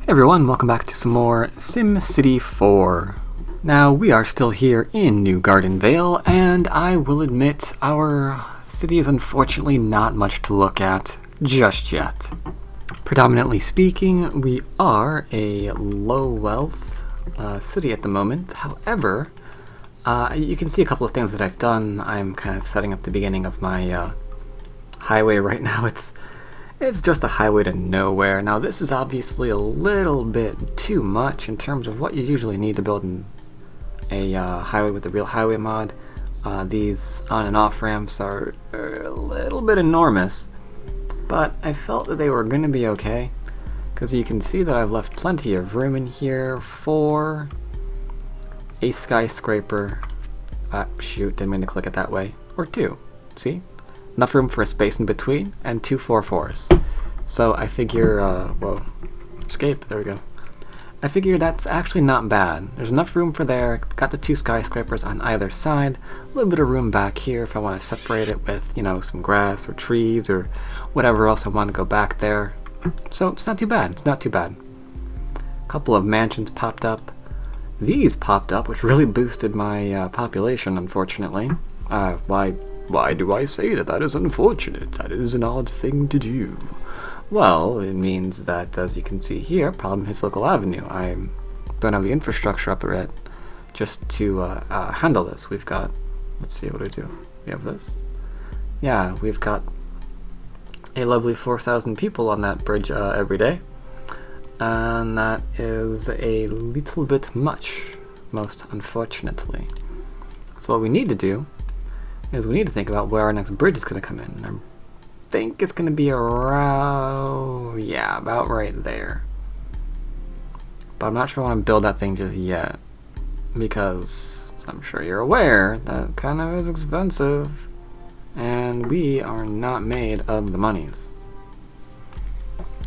Hey everyone, welcome back to some more SimCity 4. Now, we are still here in New Garden Vale, and I will admit our city is unfortunately not much to look at just yet. Predominantly speaking, we are a low-wealth city at the moment. However, you can see a couple of things that I've done. I'm kind of setting up the beginning of my highway right now. It's just a highway to nowhere. Now this is obviously a little bit too much in terms of what you usually need to build a highway with the real highway mod. These on and off ramps are a little bit enormous, but I felt that they were going to be okay, because you can see that I've left plenty of room in here for a skyscraper. Shoot, didn't mean to click it that way. Or two. See? Enough room for a space in between, and 2 4-4s. So I figure, whoa, escape, there we go. I figure that's actually not bad. There's enough room for there, got the 2 skyscrapers on either side, a little bit of room back here if I want to separate it with, you know, some grass or trees or whatever else I want to go back there. So it's not too bad, it's not too bad. A couple of mansions popped up. These popped up, which really boosted my population, unfortunately. Why do I say that? That is unfortunate. That is an odd thing to do. Well, it means that, as you can see here, problem hits local avenue. I don't have the infrastructure up yet just to handle this. We've got, let's see, what do we do? We have this. Yeah, we've got a lovely 4,000 people on that bridge every day. And that is a little bit much, most unfortunately. So what we need to do is we need to think about where our next bridge is going to come in. I think it's going to be around, yeah, about right there. But I'm not sure I want to build that thing just yet, because as I'm sure you're aware, that kind of is expensive, and we are not made of the monies.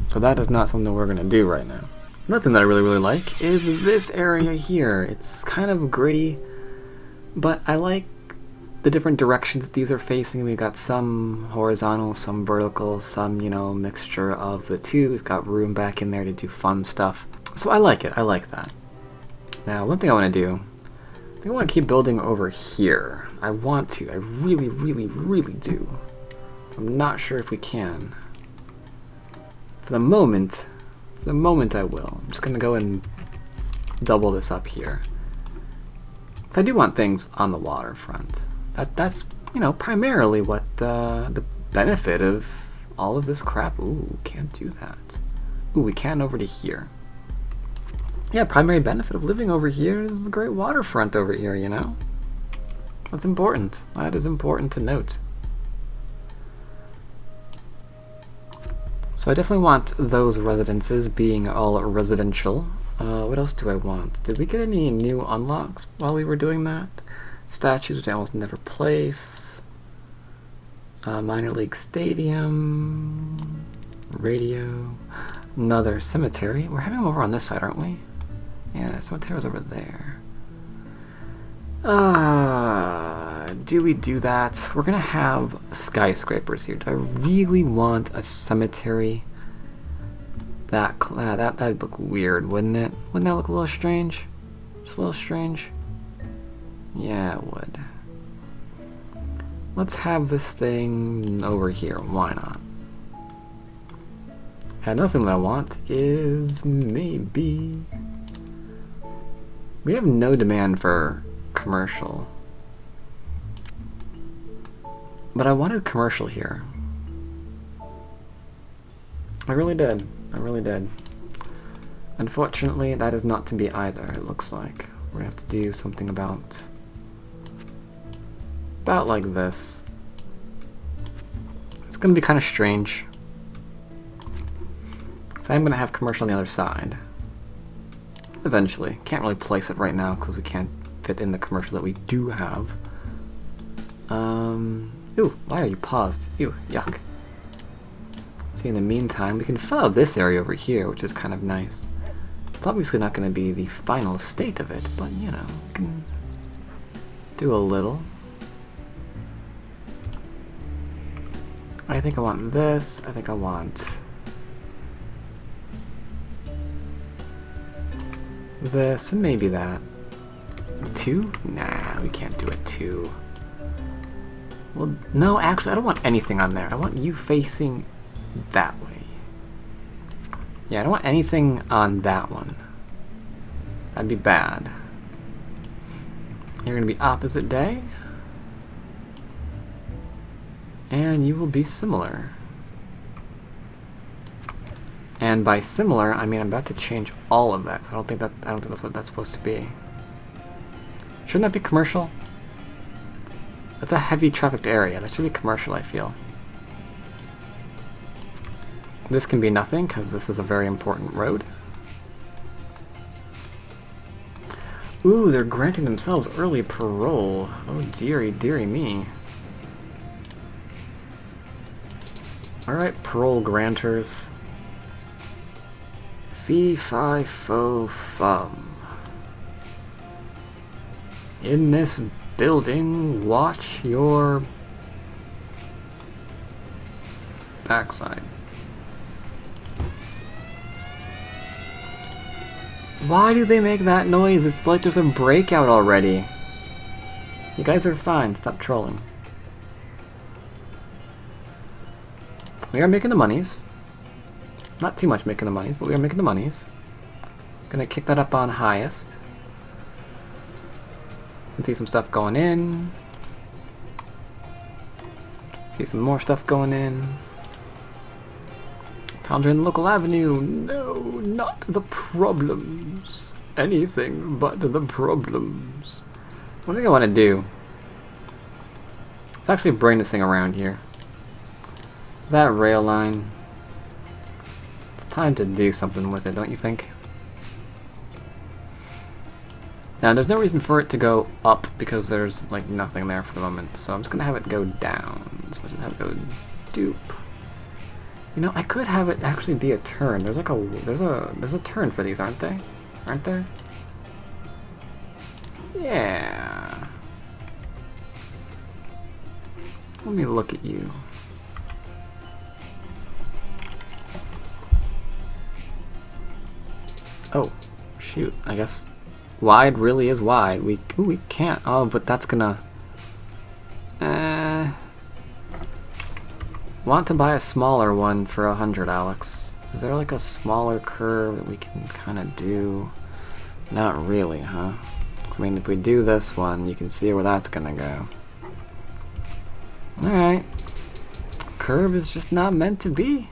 So that is not something we're going to do right now. Another thing that I really like is this area here. It's kind of gritty, but I like the different directions that these are facing. We've got some horizontal, some vertical, some, you know, mixture of the two. We've got room back in there to do fun stuff. So I like it. I like that. Now, one thing I want to do, I think I want to keep building over here. I want to. I really, really, really do. I'm not sure if we can. For the moment I will. I'm just going to go and double this up here. So I do want things on the waterfront. That's, you know, primarily what the benefit of all of this crap. Ooh, can't do that. Ooh, we can over to here. Yeah, primary benefit of living over here is the great waterfront over here, you know? That's important. That is important to note. So I definitely want those residences being all residential. What else do I want? Did we get any new unlocks while we were doing that? Statues which I almost never place. Minor league stadium. Radio. Another cemetery. We're having them over on this side, aren't we? Yeah, cemetery's over there. Do we do that? We're gonna have skyscrapers here. Do I really want a cemetery? That'd look weird, wouldn't it? Wouldn't that look a little strange? Just a little strange? Yeah, it would. Let's have this thing over here. Why not? And another thing that I want is maybe... We have no demand for commercial. But I wanted commercial here. I really did. I really did. Unfortunately, that is not to be either, it looks like. We're gonna have to do something about like this. It's gonna be kind of strange. So I'm gonna have commercial on the other side. Eventually. Can't really place it right now because we can't fit in the commercial that we do have. Ooh, why are you paused? Ew, yuck. See, in the meantime, we can fill out this area over here, which is kind of nice. It's obviously not going to be the final state of it, but, you know, we can do a little. I think I want this. I think I want this, and maybe that. 2? Nah, we can't do it 2. Well, no, actually, I don't want anything on there. I want you facing that way. Yeah, I don't want anything on that one. That'd be bad. You're going to be opposite day. And you will be similar. And by similar, I mean I'm about to change all of that. I don't think that's what that's supposed to be. Shouldn't that be commercial? That's a heavy trafficked area. That should be commercial, I feel. This can be nothing, because this is a very important road. Ooh, they're granting themselves early parole. Oh, dearie me. Alright, parole granters. Fee, fi, fo, fum. In this building, watch your backside. Why do they make that noise? It's like there's a breakout already. You guys are fine. Stop trolling. We are making the monies. Not too much making the monies, but we are making the monies. Gonna kick that up on highest. See some stuff going in. See some more stuff going in. Pondering the local avenue. No, not the problems. Anything but the problems. What do I want to do? Let's actually bring this thing around here. That rail line. It's time to do something with it, don't you think? Now, there's no reason for it to go up because there's like nothing there for the moment, so I'm just gonna have it go down. So I'll just have it go dupe. You know, I could have it actually be a turn. There's like there's a turn for these, aren't they? Aren't there? Yeah. Let me look at you. Oh, shoot. I guess wide really is wide. We can't. Oh, but that's gonna. Want to buy a smaller one for 100, Alex? Is there like a smaller curve that we can kind of do? Not really, huh? I mean, if we do this one, you can see where that's gonna go. All right. Curve is just not meant to be.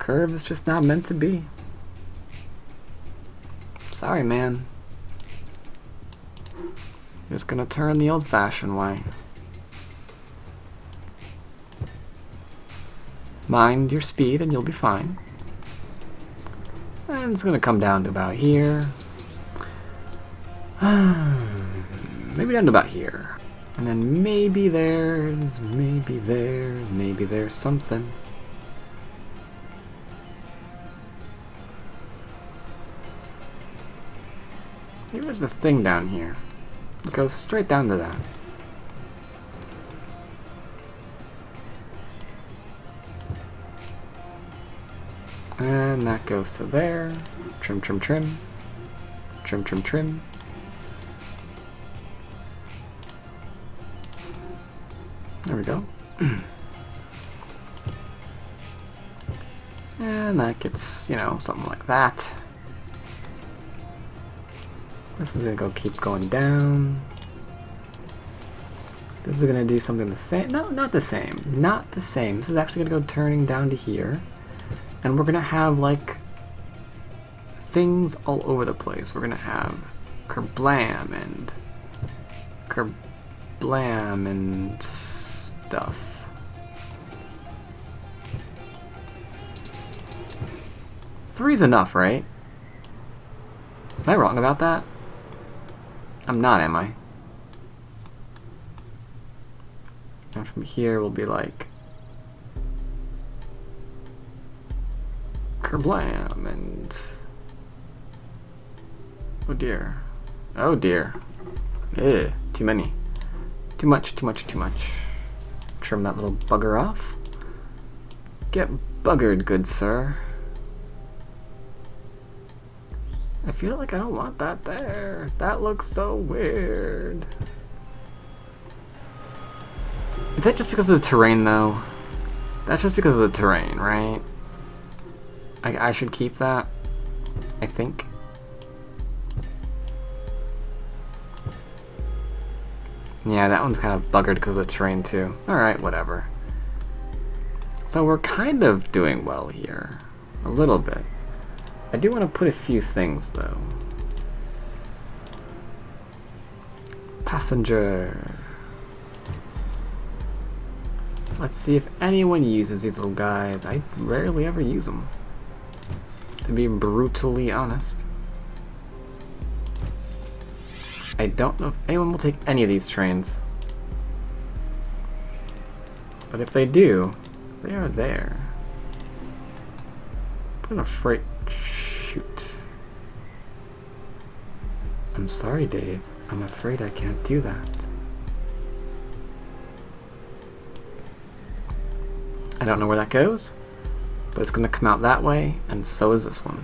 Curve is just not meant to be. Sorry, man. Just gonna turn the old-fashioned way. Mind your speed and you'll be fine. And it's gonna come down to about here. Maybe down to about here. And then maybe there's something. Maybe there's a thing down here. It goes straight down to that. And that goes to there. Trim, trim, trim. Trim, trim, trim. There we go. And that gets, you know, something like that. This is gonna keep going down. This is gonna do something the same. No, not the same. Not the same. This is actually gonna go turning down to here. And we're gonna have like things all over the place. We're gonna have kerblam and stuff. Three's enough, right? Am I wrong about that? I'm not, am I? And from here we'll be like kerblam and oh dear. Oh dear. Ugh, too many. Too much, too much, too much. Trim that little bugger off. Get buggered, good sir. I feel like I don't want that there. That looks so weird. Is that just because of the terrain, though? That's just because of the terrain, right? I should keep that, I think. Yeah, that one's kind of buggered because of the terrain, too. Alright, whatever. So we're kind of doing well here. A little bit. I do want to put a few things, though. Passenger. Let's see if anyone uses these little guys. I rarely ever use them, to be brutally honest. I don't know if anyone will take any of these trains. But if they do, they are there. Put in a freight chute. I'm sorry, Dave. I'm afraid I can't do that. I don't know where that goes, but it's going to come out that way, and so is this one.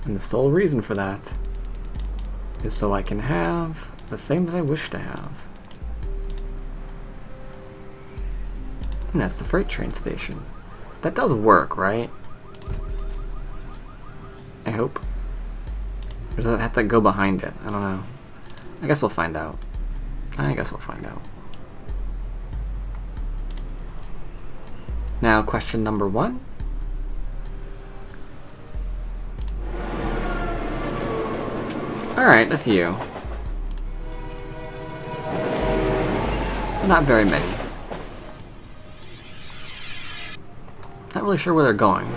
And the sole reason for that is so I can have the thing that I wish to have. And that's the freight train station. That does work, right? I hope. Or does it have to go behind it? I don't know. I guess we'll find out. I guess we'll find out. Now, question number 1. Alright, a few. Not very many. Not really sure where they're going.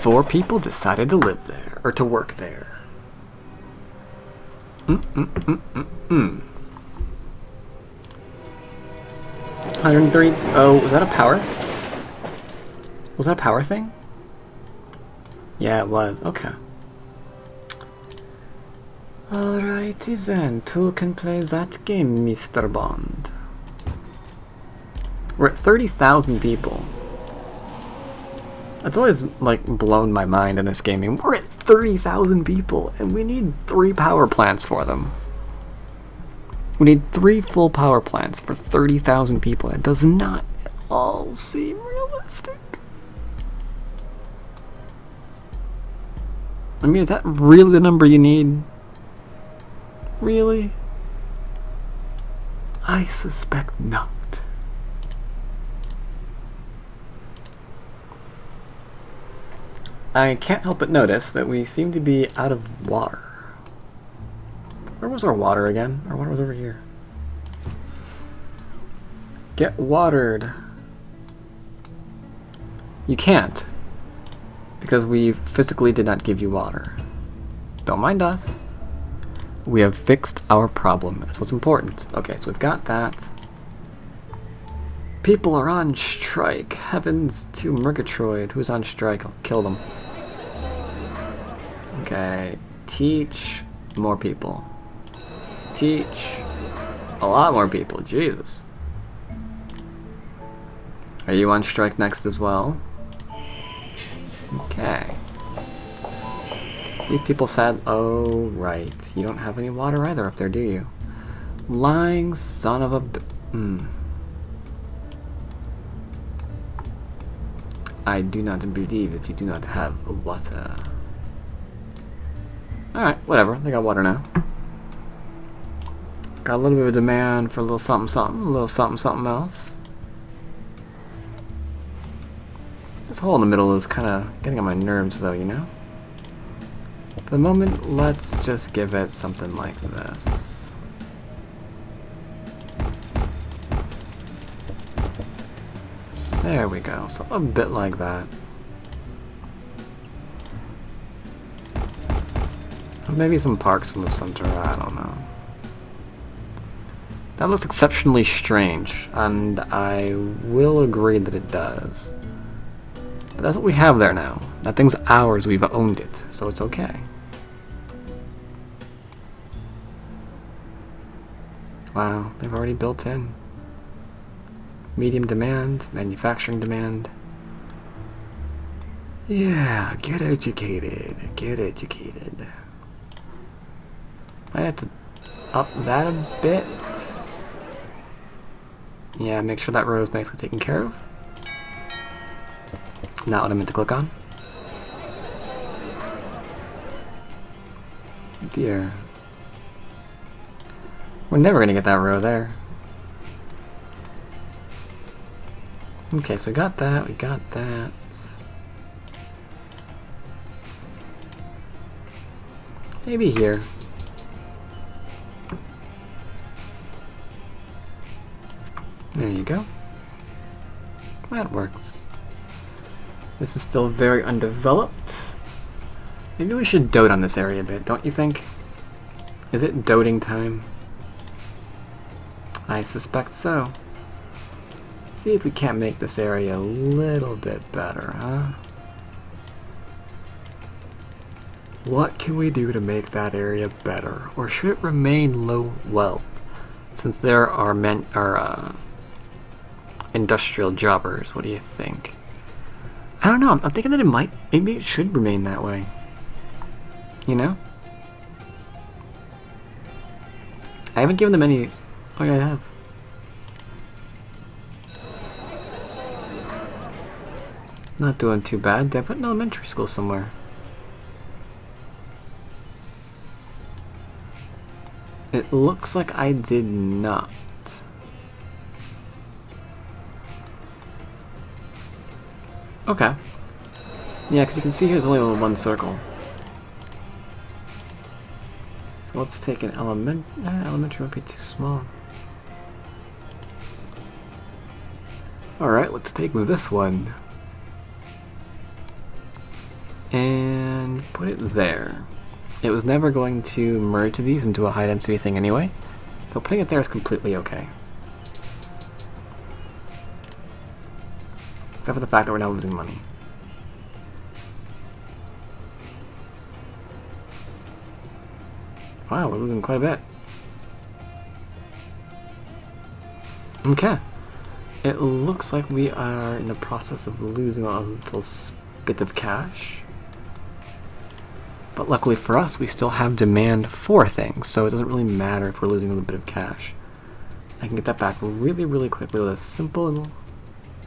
4 people decided to live there, or to work there. 130. Oh, was that a power? Was that a power thing? Yeah, it was. Okay. Alrighty then. 2 can play that game, Mr. Bond. We're at 30,000 people. That's always, like, blown my mind in this gaming. We're at 30,000 people, and we need 3 power plants for them. We need 3 full power plants for 30,000 people. It does not at all seem realistic. I mean, is that really the number you need? Really? I suspect not. I can't help but notice that we seem to be out of water. Where was our water again? Our water was over here. Get watered. You can't, because we physically did not give you water. Don't mind us. We have fixed our problem. That's what's important. Okay, so we've got that. People are on strike. Heavens to Murgatroyd. Who's on strike? I'll kill them. Okay, teach more people. Teach a lot more people. Jesus. Are you on strike next as well? Okay. These people said, oh, right. You don't have any water either up there, do you? Lying son of a I do not believe that you do not have water. Alright, whatever. They got water now. Got a little bit of demand for a little something something, a little something something else. This hole in the middle is kind of getting on my nerves though, you know? For the moment, let's just give it something like this. There we go, so a bit like that. Maybe some parks in the center, I don't know. That looks exceptionally strange, and I will agree that it does. But that's what we have there now. That thing's ours, we've owned it, so it's okay. Wow, they've already built in. Medium demand, manufacturing demand. Yeah, get educated. Get educated. Might have to up that a bit. Yeah, make sure that row is nicely taken care of. Not what I meant to click on. Dear. We're never gonna get that row there. Okay, so we got that, we got that. Maybe here. There you go. That works. This is still very undeveloped. Maybe we should dote on this area a bit, don't you think? Is it doting time? I suspect so. Let's see if we can't make this area a little bit better, huh? What can we do to make that area better? Or should it remain low wealth? Since there are industrial jobbers, what do you think? I don't know, I'm thinking that maybe it should remain that way. You know? I haven't given them any... Oh yeah, I have. Not doing too bad. Did I put an elementary school somewhere? It looks like I did not. Okay. Yeah, because you can see here's only one circle. So let's take an elementary might be too small. Alright, let's take this one. And put it there. It was never going to merge these into a high density thing anyway, so putting it there is completely okay. Except for the fact that we're now losing money. Wow, we're losing quite a bit. Okay. It looks like we are in the process of losing a little bit of cash. But luckily for us, we still have demand for things, so it doesn't really matter if we're losing a little bit of cash. I can get that back really, really quickly with a simple little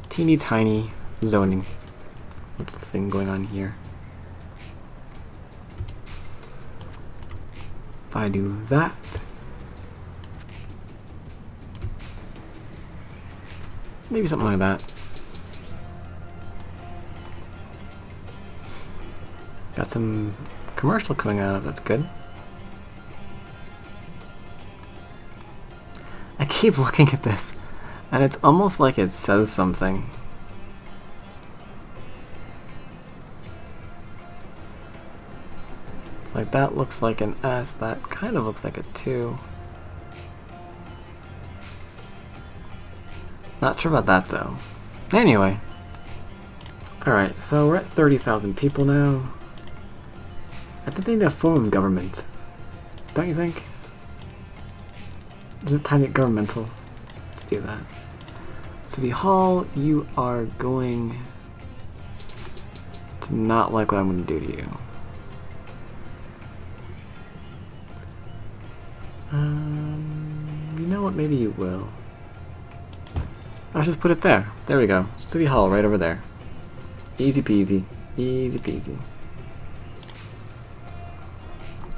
teeny tiny zoning. What's the thing going on here? If I do that, maybe something like that. Got some commercial coming out of it, that's good. I keep looking at this, and it's almost like it says something. It's like that looks like an S, that kind of looks like a 2. Not sure about that though. Anyway. Alright, so we're at 30,000 people now. I think they need a form of government. Don't you think? Is it time to get governmental? Let's do that. City Hall, you are going to not like what I'm going to do to you. You know what? Maybe you will. I'll just put it there. There we go. City Hall right over there. Easy peasy. Easy peasy.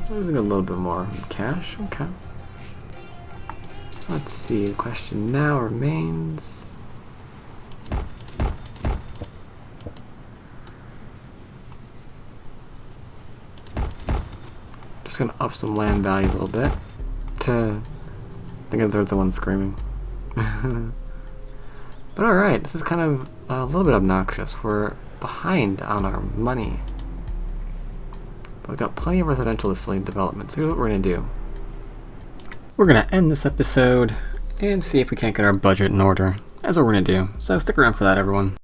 Losing a little bit more cash. Okay. Let's see. The question now remains. Just gonna up some land value a little bit. I think I heard someone screaming. But alright, this is kind of a little bit obnoxious. We're behind on our money. But we've got plenty of residential still in development, so here's what we're going to do. We're going to end this episode and see if we can't get our budget in order. That's what we're going to do, so stick around for that, everyone.